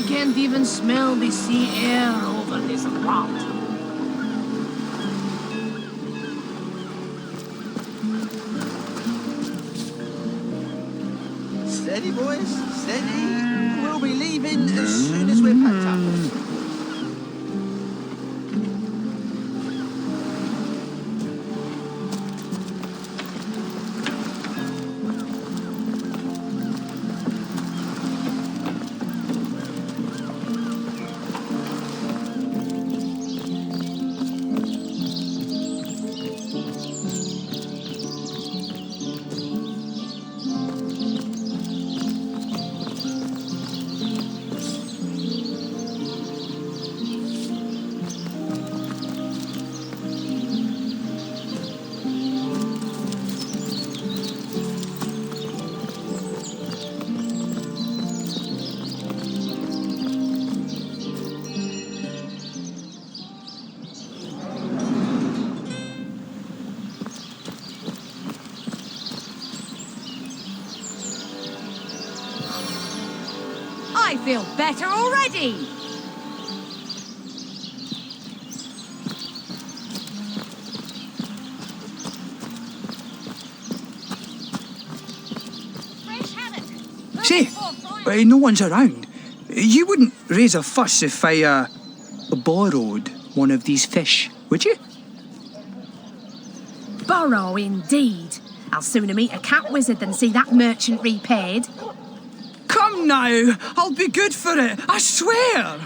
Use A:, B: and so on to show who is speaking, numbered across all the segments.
A: can't even smell the sea air over this rot.
B: Steady, boys, steady. We'll be leaving as soon as we're packed up.
C: I feel better already!
D: Say, no one's around. You wouldn't raise a fuss if I, borrowed one of these fish, would you?
C: Borrow indeed. I'll sooner meet a cat wizard than see that merchant repaid.
D: Come now, I'll be good for it, I swear!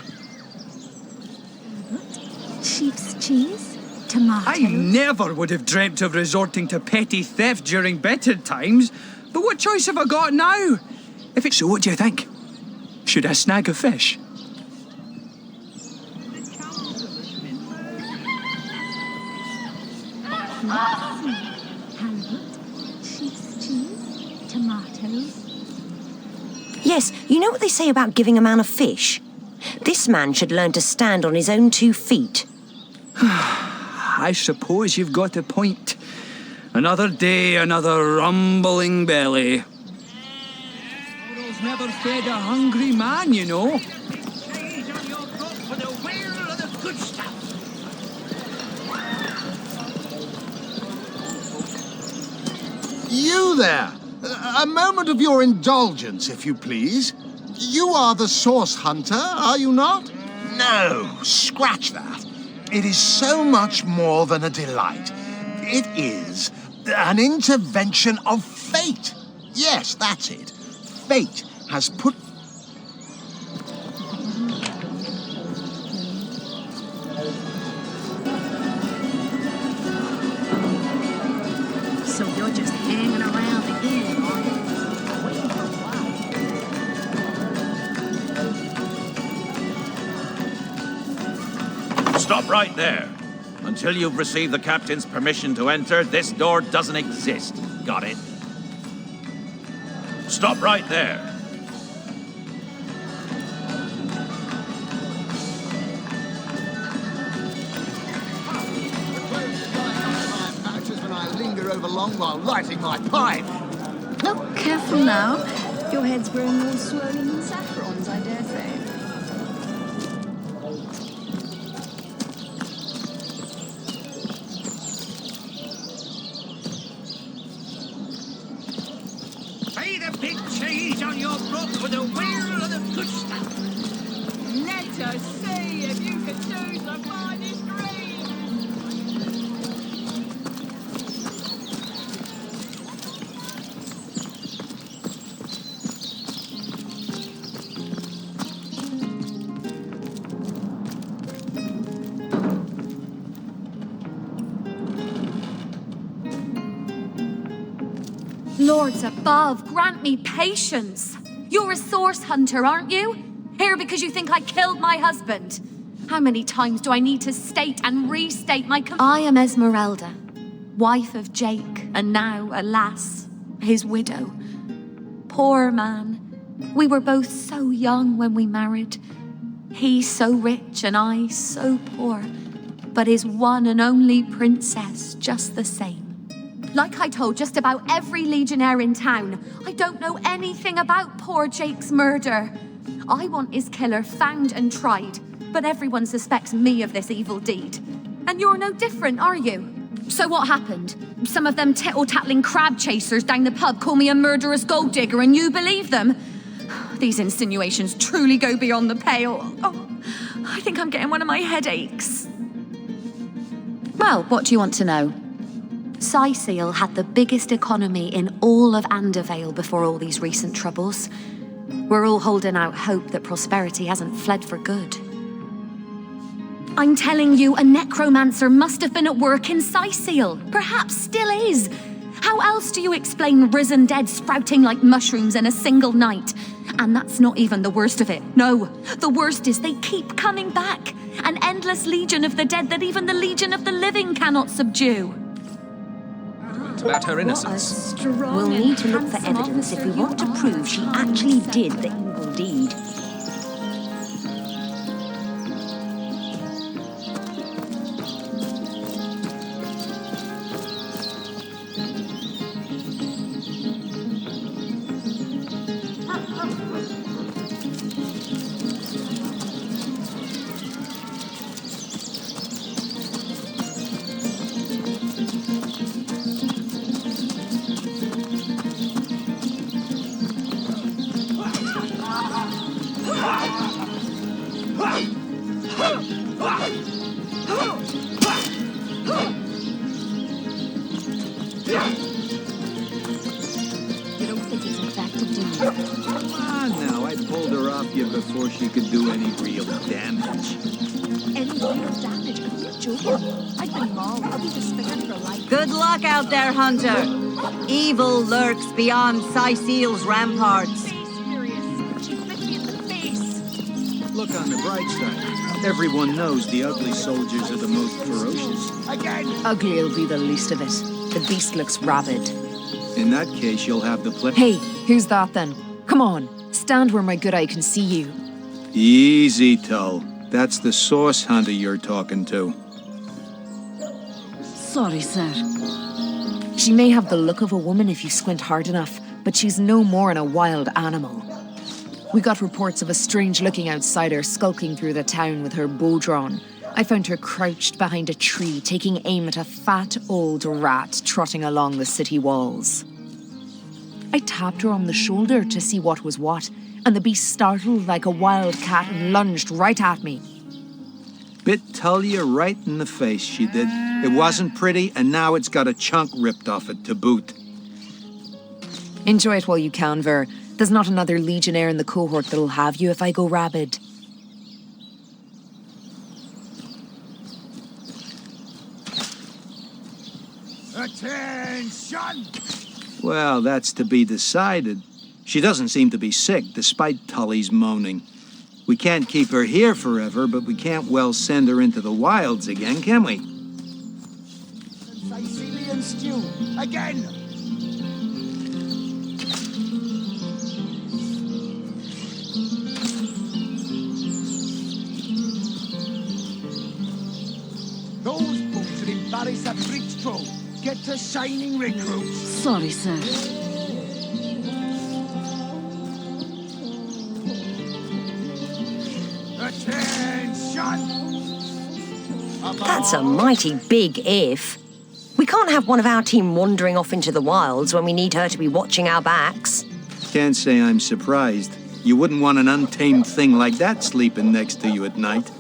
C: Sheep's cheese, tomatoes.
D: I never would have dreamt of resorting to petty theft during better times, but what choice have I got now? If it's so, what do you think? Should I snag a fish?
C: Halibut, sheep's cheese, tomatoes.
E: Yes, you know what they say about giving a man a fish? This man should learn to stand on his own 2 feet.
D: I suppose you've got a point. Another day, another rumbling belly. Sorrow's never fed a hungry man, you know.
F: You there! A moment of your indulgence, if you please. You are the source hunter, are you not? No, scratch that. It is so much more than a delight. It is an intervention of fate. Yes, that's it. Fate has put...
C: So you're just hanging around again, are you? Waiting for what?
G: Stop right there. Until you've received the captain's permission to enter, this door doesn't exist. Got it? Stop right there.
F: When I linger over long while lighting my pipe.
H: Oh, careful now. Your head's growing more swollen than saffrons, I dare say.
B: Pay the big change on your book for the wheel of the good stuff.
A: Let us see if you can choose the finest green.
C: Lords above, grant me patience. You're a source hunter, aren't you? Here because you think I killed my husband. How many times do I need to state and restate my I am Esmeralda, wife of Jake, and now, alas, his widow. Poor man. We were both so young when we married. He so rich and I so poor, but his one and only princess just the same. Like I told just about every legionnaire in town, I don't know anything about poor Jake's murder. I want his killer found and tried, but everyone suspects me of this evil deed. And you're no different, are you? So what happened? Some of them tittle-tattling crab chasers down the pub call me a murderous gold digger and you believe them? These insinuations truly go beyond the pale. Oh, I think I'm getting one of my headaches.
I: Well, what do you want to know?
C: Syceal had the biggest economy in all of Andervale before all these recent troubles. We're all holding out hope that prosperity hasn't fled for good. I'm telling you, a necromancer must have been at work in Syceal. Perhaps still is. How else do you explain risen dead sprouting like mushrooms in a single night? And that's not even the worst of it. No, the worst is they keep coming back. An endless legion of the dead that even the legion of the living cannot subdue.
D: About her innocence.
E: We'll need to look for evidence if we want to prove she actually did the evil deed.
H: You don't think it's effective, do you?
D: Come on now, I pulled her off you before she could do any real damage.
H: Any real damage? Are you joking? I've been mauled. I'll be disfigured for life.
J: Good luck out there, Hunter. Evil lurks beyond Syceal's ramparts.
H: Serious. She bit me in the face.
D: Look on the bright side. Everyone knows the ugly soldiers are the most ferocious.
I: Ugly'll be the least of it. The beast looks rabid.
D: In that case, you'll have the pleasure.
I: Hey, who's that then? Come on, stand where my good eye can see you.
D: Easy, Tull. That's the source hunter you're talking to.
I: Sorry, sir. She may have the look of a woman if you squint hard enough, but she's no more than a wild animal. We got reports of a strange-looking outsider skulking through the town with her bow drawn. I found her crouched behind a tree, taking aim at a fat old rat trotting along the city walls. I tapped her on the shoulder to see what was what, and the beast startled like a wild cat and lunged right at me.
D: Bit Tullia right in the face, she did. It wasn't pretty, and now it's got a chunk ripped off it to boot.
I: Enjoy it while you can, Ver. There's not another legionnaire in the cohort that'll have you if I go rabid.
F: Attention!
D: Well, that's to be decided. She doesn't seem to be sick, despite Tully's moaning. We can't keep her here forever, but we can't well send her into the wilds again, can we?
F: Sicilian stew, again! Those boats are in Barris at Bridge Troll. Get to shining recruits.
I: Sorry, sir.
E: That's a mighty big if. We can't have one of our team wandering off into the wilds when we need her to be watching our backs.
D: Can't say I'm surprised. You wouldn't want an untamed thing like that sleeping next to you at night.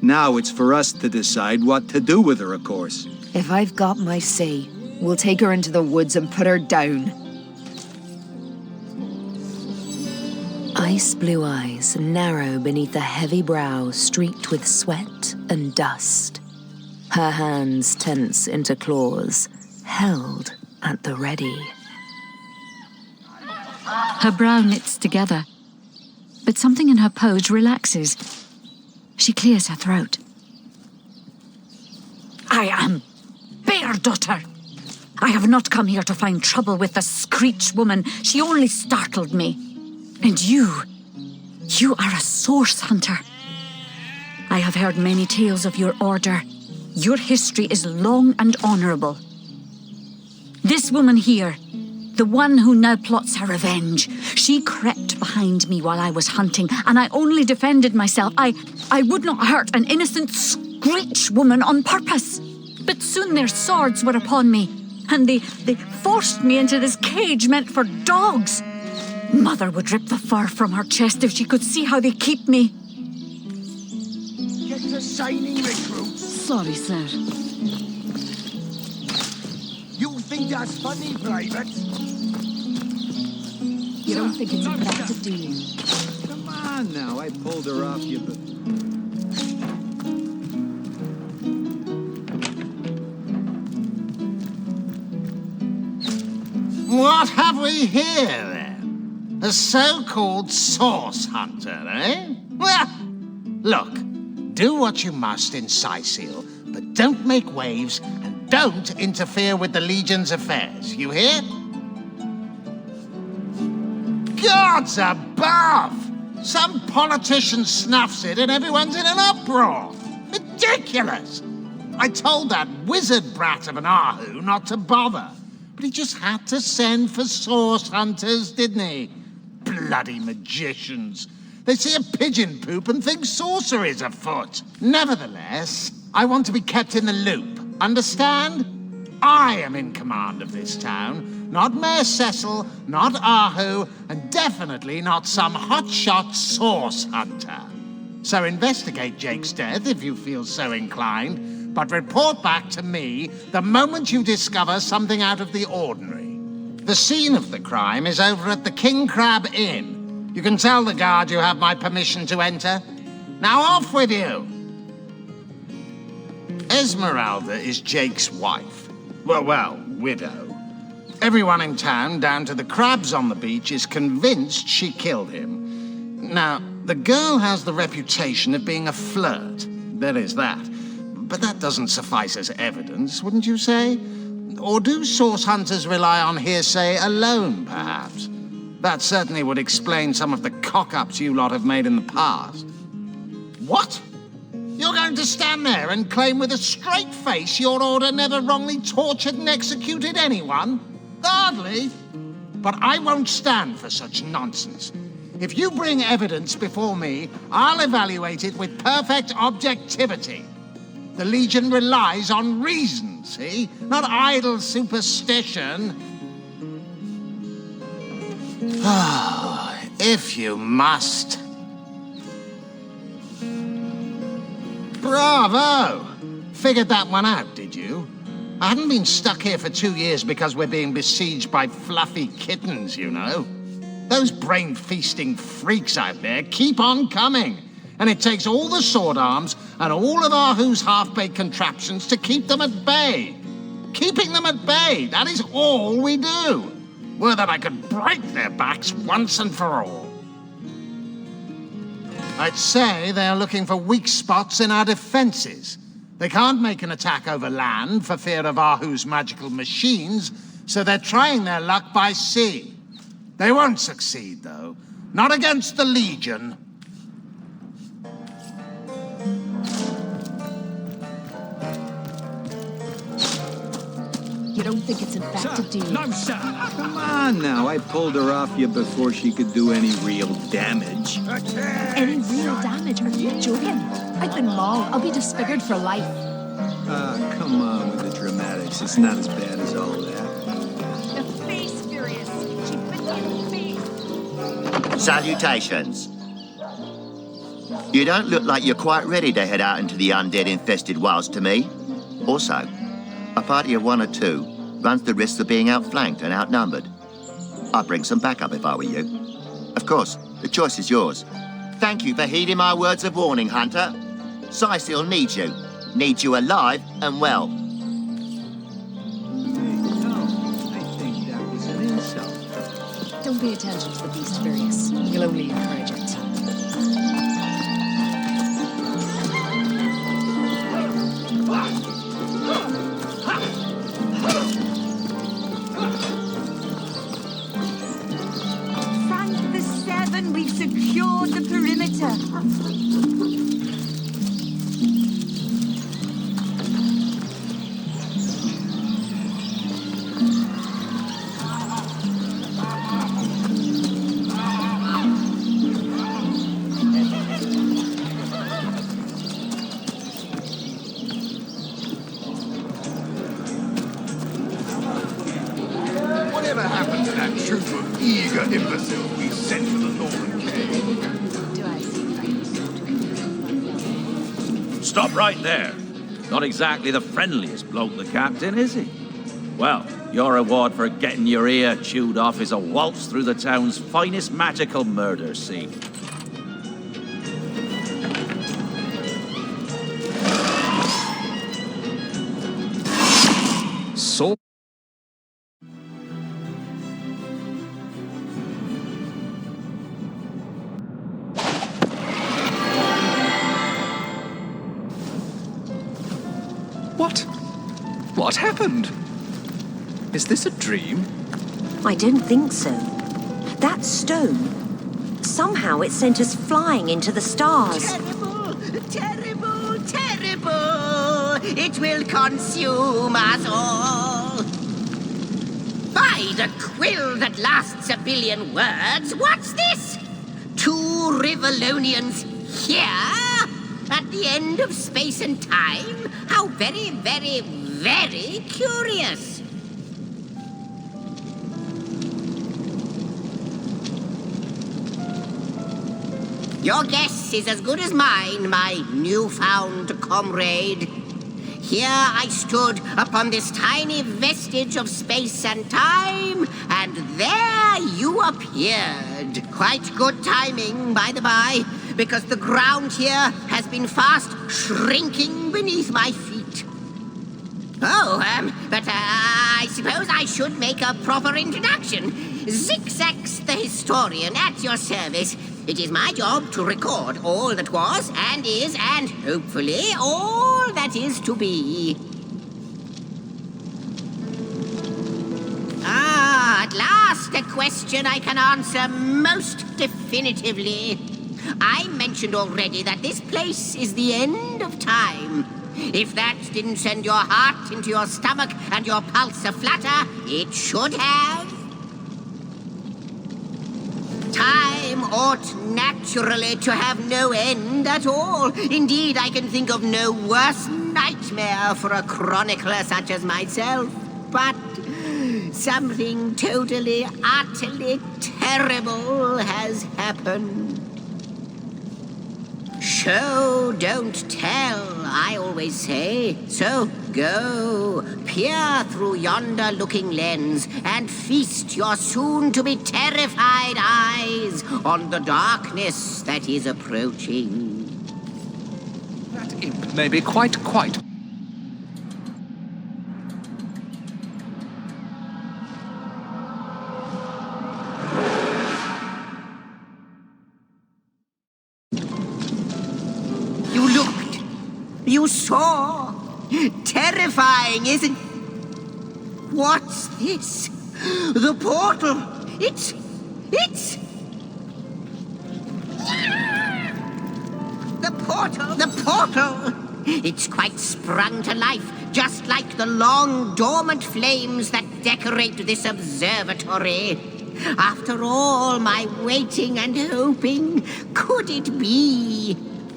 D: Now it's for us to decide what to do with her, of course.
I: If I've got my say, we'll take her into the woods and put her down. Ice blue eyes narrow beneath a heavy brow streaked with sweat and dust. Her hands tense into claws, held at the ready.
K: Her brow knits together, but something in her pose relaxes. She clears her throat. I am Beardaughter. I have not come here to find trouble with the Screech woman. She only startled me. And you are a source hunter. I have heard many tales of your order. Your history is long and honorable. This woman here The one who now plots her revenge. She crept behind me while I was hunting, and I only defended myself. I would not hurt an innocent Screech woman on purpose. But soon their swords were upon me, and they forced me into this cage meant for dogs. Mother would rip the fur from her chest if she could see how they keep me.
F: Get a signing recruit.
H: Sorry, sir.
F: You think that's funny, Private?
H: You don't think it's effective, do you?
D: Come on now, I pulled her off you, but...
F: What have we here, then? A so-called source hunter, eh? Well, look, do what you must in Sicil, but don't make waves and don't interfere with the Legion's affairs. You hear? Gods above! Some politician snuffs it and everyone's in an uproar. Ridiculous! I told that wizard brat of an Ahu not to bother. But he just had to send for source hunters, didn't he? Bloody magicians. They see a pigeon poop and think sorcery's afoot. Nevertheless, I want to be kept in the loop. Understand? I am in command of this town. Not Mayor Cecil, not Ahu, and definitely not some hotshot source hunter. So investigate Jake's death if you feel so inclined. But report back to me the moment you discover something out of the ordinary. The scene of the crime is over at the King Crab Inn. You can tell the guard you have my permission to enter. Now off with you! Esmeralda is Jake's wife. Well, widow. Everyone in town, down to the crabs on the beach, is convinced she killed him. Now, the girl has the reputation of being a flirt. There is that. But that doesn't suffice as evidence, wouldn't you say? Or do source hunters rely on hearsay alone, perhaps? That certainly would explain some of the cock-ups you lot have made in the past. What? You're going to stand there and claim with a straight face your order never wrongly tortured and executed anyone? Hardly. But I won't stand for such nonsense. If you bring evidence before me, I'll evaluate it with perfect objectivity. The Legion relies on reason, see? Not idle superstition. Oh, if you must. Bravo! Figured that one out, did you? I haven't been stuck here for 2 years because we're being besieged by fluffy kittens, you know. Those brain-feasting freaks out there keep on coming. And it takes all the sword arms and all of Ahu's half-baked contraptions to keep them at bay. Keeping them at bay, that is all we do. Were that I could break their backs once and for all. I'd say they're looking for weak spots in our defenses. They can't make an attack over land for fear of Ahu's magical machines, so they're trying their luck by sea. They won't succeed, though. Not against the Legion.
H: You don't think it's effective, do you?
D: No, sir! Come on now, I pulled her off you before she could do any real damage.
H: Any real damage? Are you joking? I've been mauled. I'll be disfigured for life.
D: Come on with the dramatics. It's not as bad as all that.
C: The face furious. She bit me in the face.
L: Salutations. You don't look like you're quite ready to head out into the undead-infested wilds to me. Also, a party of 1 or 2 runs the risk of being outflanked and outnumbered. I'd bring some backup if I were you. Of course, the choice is yours. Thank you for heeding my words of warning, Hunter. Sicil needs you. Needs you alive and well.
D: I think that was an insult.
H: Don't pay attention to the beast furious. You'll only encourage it.
J: Thank the Seven, we've secured the perimeter.
M: multitudes of eager imbeciles we sent to the Northern Cave.
G: Stop right there. Not exactly the friendliest bloke, the captain, is he? Well, your reward for getting your ear chewed off is a waltz through the town's finest magical murder scene.
D: So... What happened? Is this a dream?
E: I don't think so. That stone, somehow it sent us flying into the stars.
N: Terrible, terrible, terrible! It will consume us all! By the quill that lasts a billion words, what's this? 2 Rivalonians here? At the end of space and time? How very, very, very curious! Your guess is as good as mine, my newfound comrade. Here I stood upon this tiny vestige of space and time, and there you appeared. Quite good timing, by the by, because the ground here has been fast shrinking beneath my feet. Oh, but I suppose I should make a proper introduction. Zigzax the historian at your service. It is my job to record all that was and is and, hopefully, all that is to be. Ah, at last a question I can answer most definitively. I mentioned already that this place is the end of time. If that didn't send your heart into your stomach and your pulse a-flutter, it should have. Time ought naturally to have no end at all. Indeed, I can think of no worse nightmare for a chronicler such as myself. But something totally, utterly terrible has happened. Show, don't tell, I always say. So go, peer through yonder looking lens and feast your soon-to-be terrified eyes on the darkness that is approaching.
D: That imp may be quite...
N: You saw? Terrifying, isn't... What's this? The portal! It's... The portal! It's quite sprung to life, just like the long, dormant flames that decorate this observatory. After all my waiting and hoping, could it be...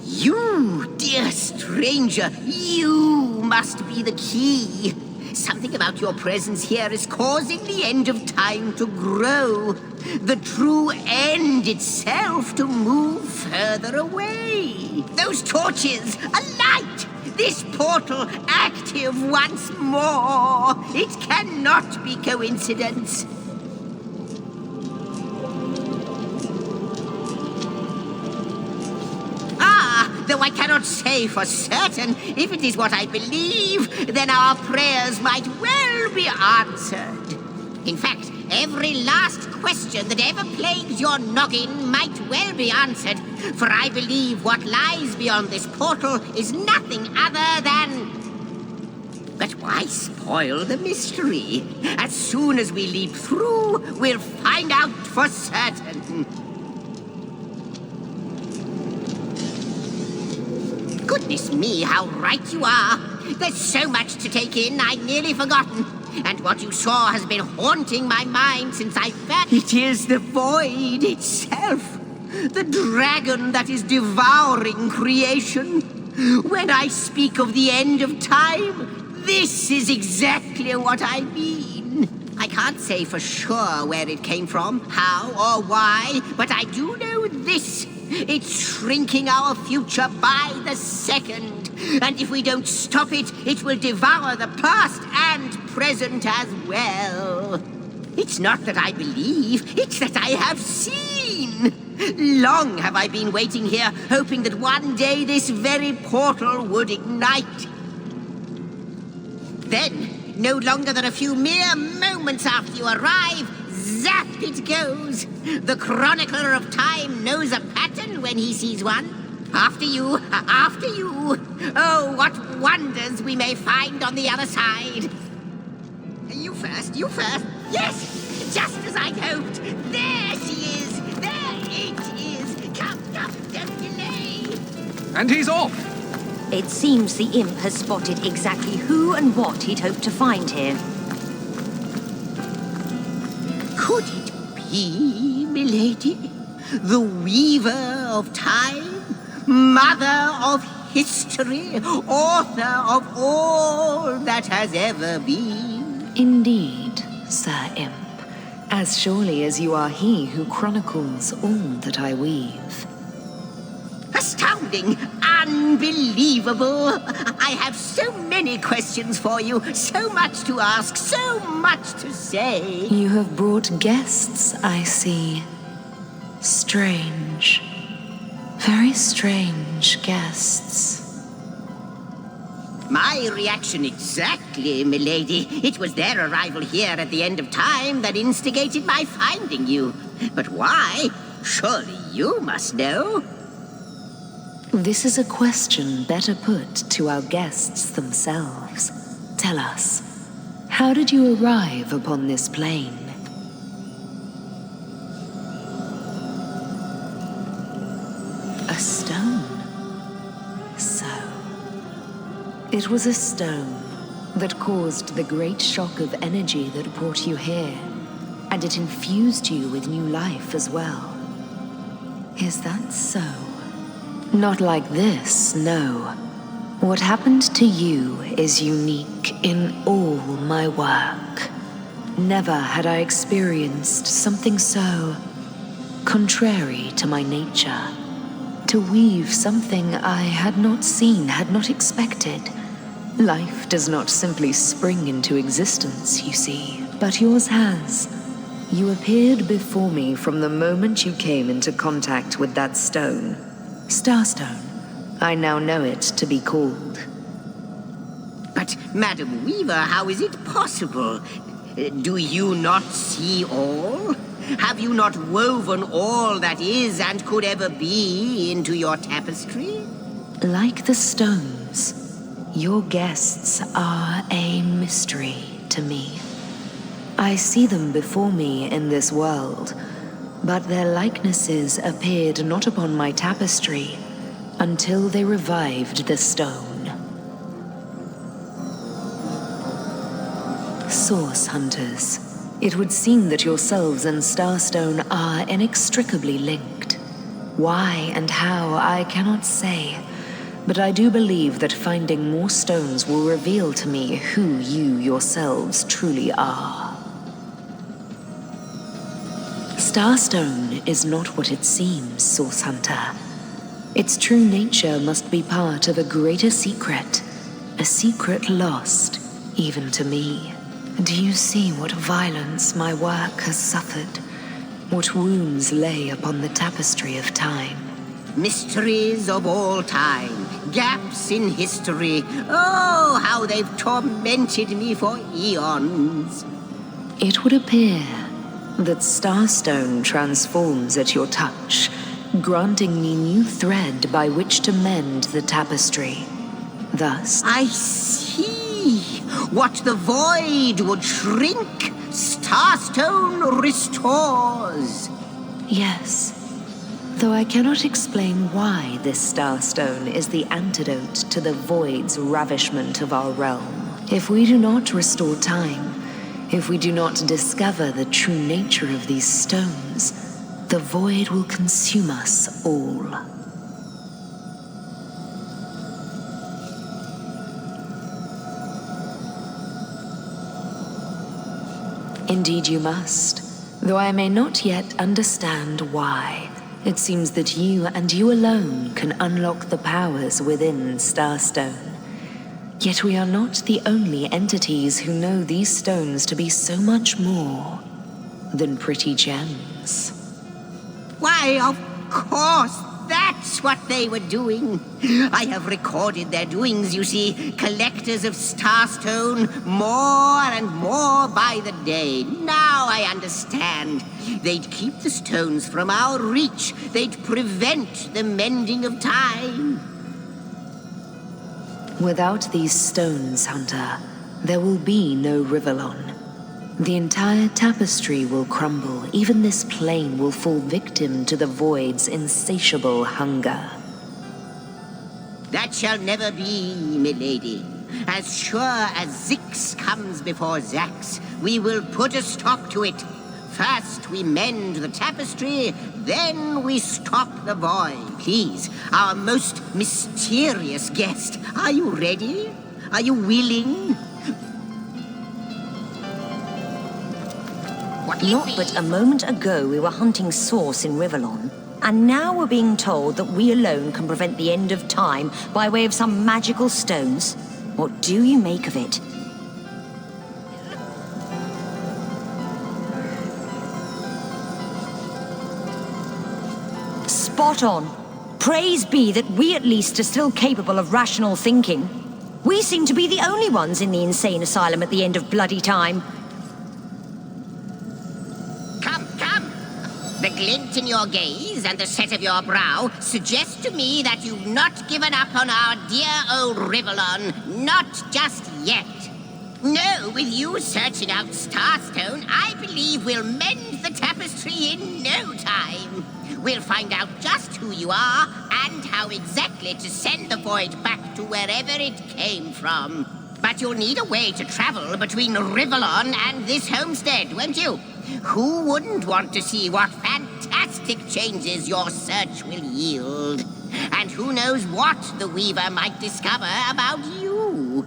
N: You, dear stranger, you must be the key. Something about your presence here is causing the end of time to grow. The true end itself to move further away. Those torches, alight! This portal active once more. It cannot be coincidence. Though I cannot say for certain, if it is what I believe, then our prayers might well be answered. In fact, every last question that ever plagues your noggin might well be answered, for I believe what lies beyond this portal is nothing other than... But why spoil the mystery? As soon as we leap through, we'll find out for certain. Goodness me, how right you are. There's so much to take in, I'd nearly forgotten. And what you saw has been haunting my mind since I first... It is the void itself. The dragon that is devouring creation. When I speak of the end of time, this is exactly what I mean. I I can't say for sure where it came from, how or why, but I do know this. It's shrinking our future by the second. And if we don't stop it, it will devour the past and present as well. It's not that I believe, it's that I have seen. Long have I been waiting here, hoping that one day this very portal would ignite. Then, no longer than a few mere moments after you arrive, zap it goes. The chronicler of time knows a pattern when he sees one. After you, after you. Oh, what wonders we may find on the other side. You first, you first. Yes, just as I'd hoped. There she is. There it is. Come, don't delay.
D: And he's off.
E: It seems the imp has spotted exactly who and what he'd hoped to find here.
N: Could it be, milady? The weaver of time? Mother of history? Author of all that has ever been?
I: Indeed, Sir Imp. As surely as you are he who chronicles all that I weave.
N: Astounding! Unbelievable! I have so many questions for you, so much to ask, so much to say.
I: You have brought guests, I see. Strange. Very strange guests.
N: My reaction exactly, milady. It was their arrival here at the end of time that instigated my finding you. But why? Surely you must know.
I: This is a question better put to our guests themselves. Tell us, how did you arrive upon this plane? A stone. So, it was a stone that caused the great shock of energy that brought you here, and it infused you with new life as well. Is that so? Not like this, no. What happened to you is unique in all my work. Never had I experienced something so contrary to my nature. To weave something I had not seen, had not expected. Life does not simply spring into existence, you see, but yours has. You appeared before me from the moment you came into contact with that stone. Starstone. I now know it to be called.
N: But, Madam Weaver, how is it possible? Do you not see all? Have you not woven all that is and could ever be into your tapestry?
I: Like the stones, your guests are a mystery to me. I see them before me in this world, but their likenesses appeared not upon my tapestry until they revived the stone. Source hunters, it would seem that yourselves and Starstone are inextricably linked. Why and how, I cannot say, but I do believe that finding more stones will reveal to me who you yourselves truly are. Starstone is not what it seems, Source Hunter. Its true nature must be part of a greater secret, a secret lost, even to me. Do you see what violence my work has suffered? What wounds lay upon the tapestry of time?
N: Mysteries of all time, gaps in history. Oh, how they've tormented me for eons.
I: It would appear that Starstone transforms at your touch, granting me new thread by which to mend the tapestry. Thus,
N: I see. What the void would shrink, Starstone restores.
I: yes. Though I cannot explain why this Starstone is the antidote to the void's ravishment of our realm. If we do not restore time, if we do not discover the true nature of these stones, the void will consume us all. Indeed you must, though I may not yet understand why. It seems that you and you alone can unlock the powers within Starstone. Yet we are not the only entities who know these stones to be so much more than pretty gems.
N: Why, of course, that's what they were doing. I have recorded their doings, you see. Collectors of Starstone, more and more by the day. Now I understand. They'd keep the stones from our reach. They'd prevent the mending of time.
I: Without these stones, Hunter, there will be no Rivellon. The entire tapestry will crumble. Even this plane will fall victim to the Void's insatiable hunger.
N: That shall never be, milady. As sure as Zix comes before Zax, we will put a stop to it. First we mend the tapestry, then we stop the Void. Please, our most mysterious guest, are you ready? Are you willing?
E: Not but a moment ago we were hunting Source in Rivellon, and now we're being told that we alone can prevent the end of time by way of some magical stones. What do you make of it? Spot on. Praise be that we at least are still capable of rational thinking. We seem to be the only ones in the insane asylum at the end of bloody time.
N: The glint in your gaze and the set of your brow suggest to me that you've not given up on our dear old Rivellon. Not just yet. No, with you searching out Starstone, I believe we'll mend the tapestry in no time. We'll find out just who you are and how exactly to send the Void back to wherever it came from. But you'll need a way to travel between Rivellon and this homestead, won't you? Who wouldn't want to see what fantastic changes your search will yield? And who knows what the Weaver might discover about you?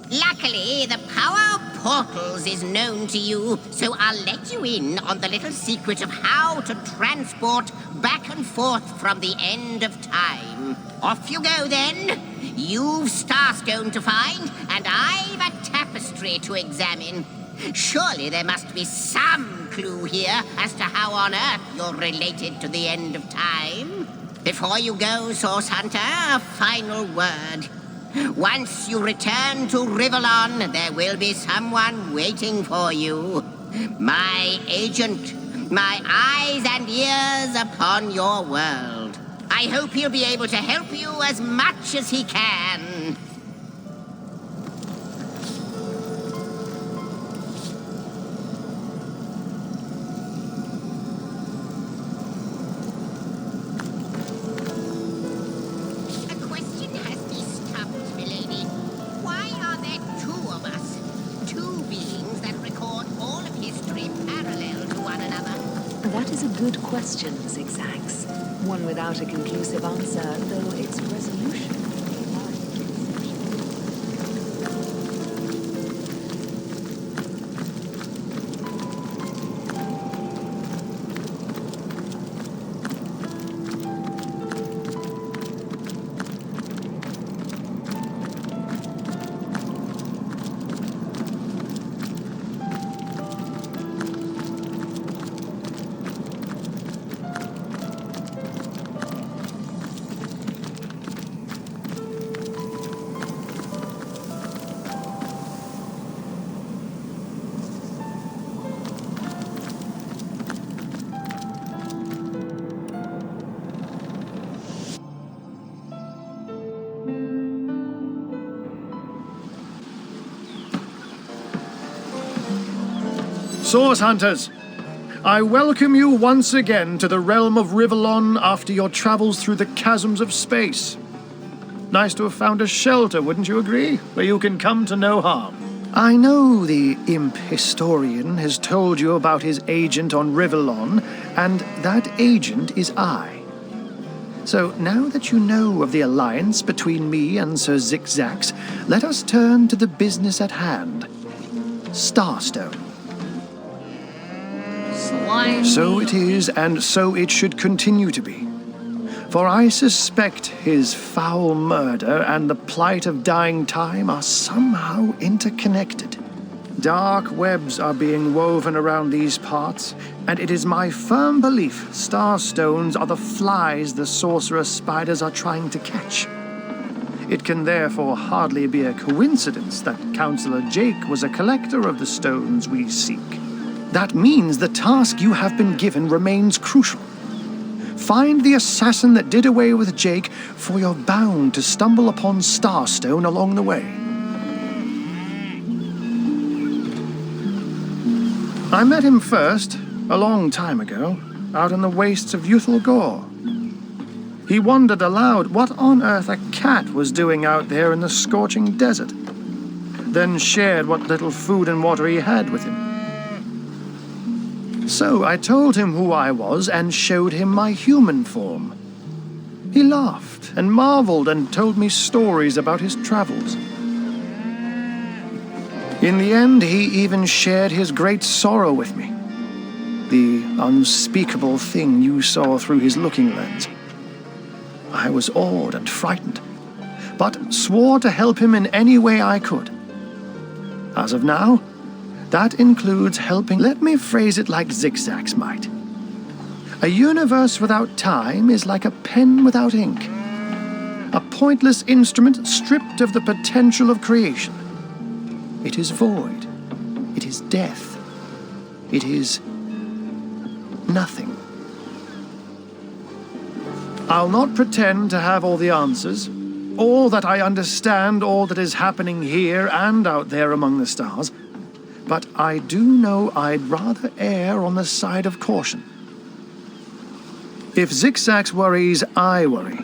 N: Luckily, the power of portals is known to you, so I'll let you in on the little secret of how to transport back and forth from the end of time. Off you go, then. You've Starstone to find, and I've a tapestry to examine. Surely there must be some clue here as to how on earth you're related to the end of time. Before you go, Source Hunter, a final word. Once you return to Rivellon, there will be someone waiting for you. My agent, my eyes and ears upon your world. I hope he'll be able to help you as much as he can.
I: Good question, Zigzags. One without a conclusive answer, though its resolution may lie.
O: Source Hunters, I welcome you once again to the realm of Rivellon after your travels through the chasms of space. Nice to have found a shelter, wouldn't you agree? Where you can come to no harm. I know the imp historian has told you about his agent on Rivellon, and that agent is I. So now that you know of the alliance between me and Sir Zigzags, let us turn to the business at hand. Starstone.
A: slime.
O: So it is, and so it should continue to be. For I suspect his foul murder and the plight of dying time are somehow interconnected. Dark webs are being woven around these parts, and it is my firm belief starstones are the flies the sorcerer spiders are trying to catch. It can therefore hardly be a coincidence that Councillor Jake was a collector of the stones we seek. That means the task you have been given remains crucial. Find the assassin that did away with Jake, for you're bound to stumble upon Starstone along the way. I met him first, a long time ago, out in the wastes of Youthful Gore. He wondered aloud what on earth a cat was doing out there in the scorching desert, then shared what little food and water he had with him. So I told him who I was and showed him my human form. He laughed and marveled and told me stories about his travels. In the end, he even shared his great sorrow with me. The unspeakable thing you saw through his looking lens. I was awed and frightened, but swore to help him in any way I could. As of now, that includes helping. Let me phrase it like Zigzags might. A universe without time is like a pen without ink. A pointless instrument stripped of the potential of creation. It is void. It is death. It is nothing. I'll not pretend to have all the answers, all that I understand, all that is happening here and out there among the stars. But I do know I'd rather err on the side of caution. If Zigzags worries, I worry.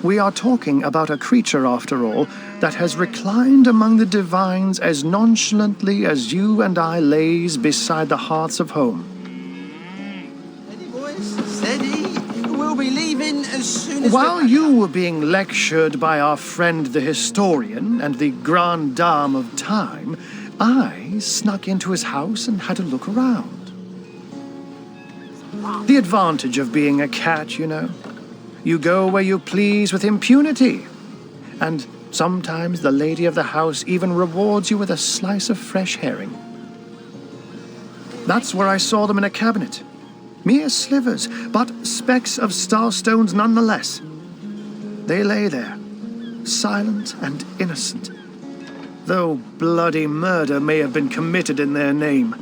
O: We are talking about a creature, after all, that has reclined among the divines as nonchalantly as you and I laze beside the hearths of home.
B: Steady, boys, steady. We'll be leaving as soon as
O: While you were being lectured by our friend the historian and the grande dame of time, I snuck into his house and had a look around. The advantage of being a cat, you know. You go where you please with impunity. And sometimes the lady of the house even rewards you with a slice of fresh herring. That's where I saw them in a cabinet. Mere slivers, but specks of starstones nonetheless. They lay there, silent and innocent, though bloody murder may have been committed in their name.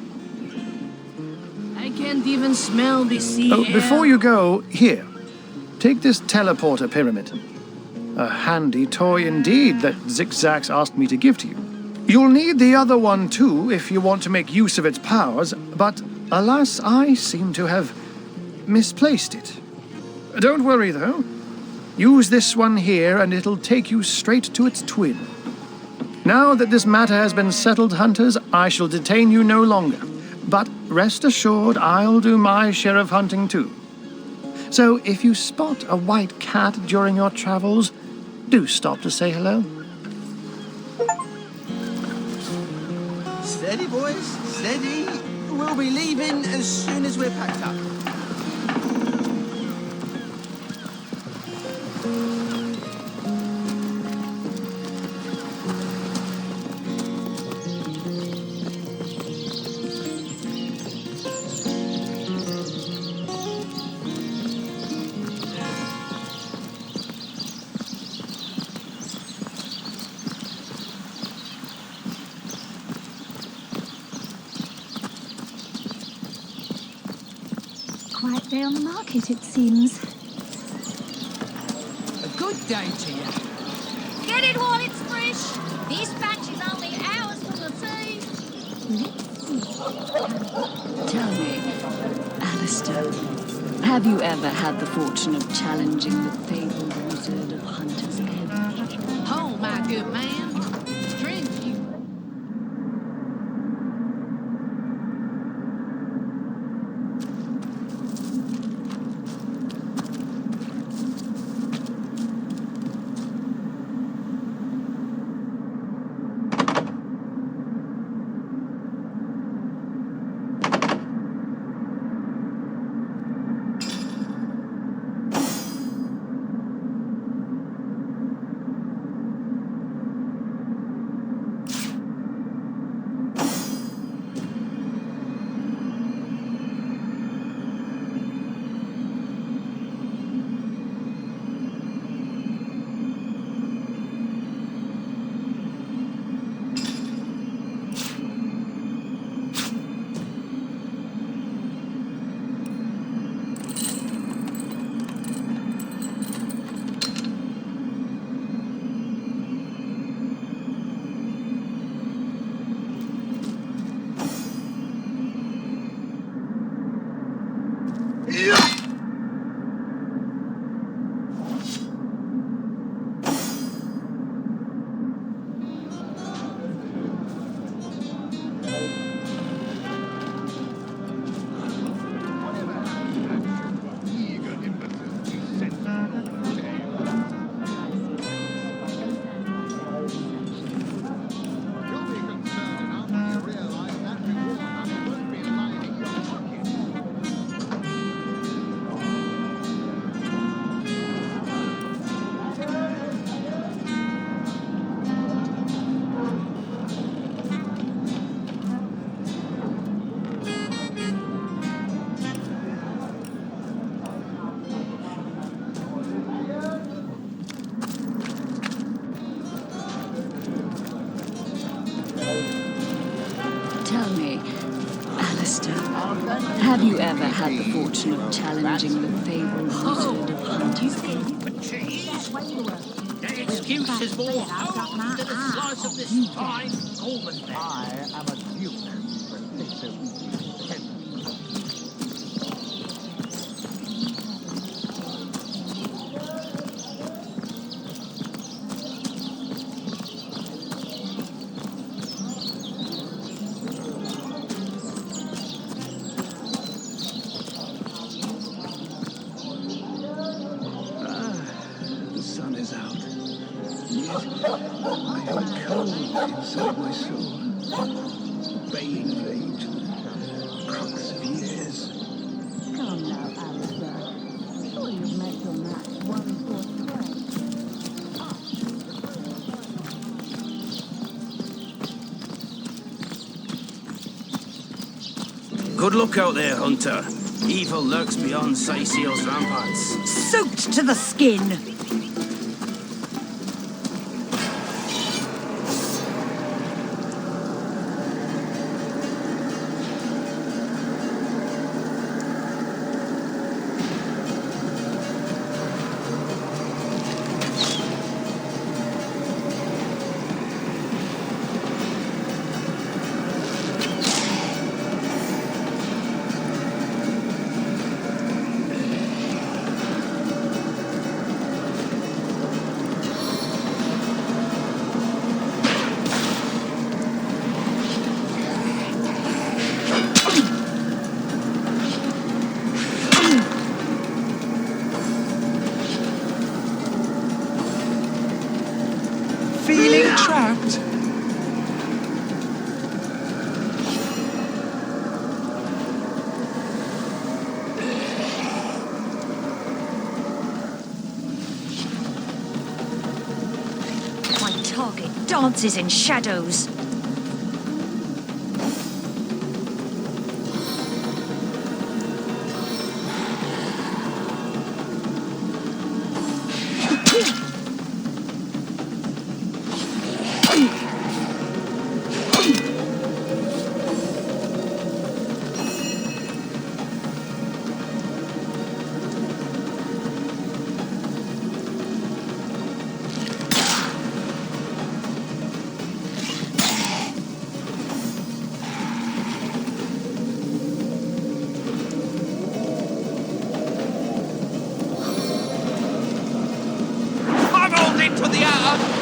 A: I can't even smell the sea
O: Oh,
A: air.
O: before you go, here, take this teleporter pyramid. A handy toy indeed that Zigzags asked me to give to you. You'll need the other one too if you want to make use of its powers, but alas, I seem to have misplaced it. Don't worry though. Use this one here and it'll take you straight to its twin. Now that this matter has been settled, hunters, I shall detain you no longer. But rest assured, I'll do my share of hunting too. So if you spot a white cat during your travels, do stop to say hello.
B: Steady, boys, steady. We'll be leaving as soon as we're packed up.
H: Quiet day on the market, it seems.
A: A good day to you.
C: Get it while it's fresh. This batch is only hours from the sea.
P: Tell me, Alistair, have you ever had the fortune of challenging the fabled wizard of Hunter's Edge?
A: Oh, my good man. Drink you.
P: Tell me, Alistair, have you ever had the fortune of challenging the fabled wizard of Hunter's
G: Excuses more hope than a slice of this fine golden bed.
F: I am a duke.
D: The sun is out. Yet I am cold inside my soul. Bane of age, crux of years.
P: Come now, Alistair. I'm sure you've met your match one for
D: Good luck out there, Hunter. Evil lurks beyond Syceel's ramparts.
J: Soaked to the skin!
D: Feeling trapped?
E: My target dances in shadows.
D: Into the outer.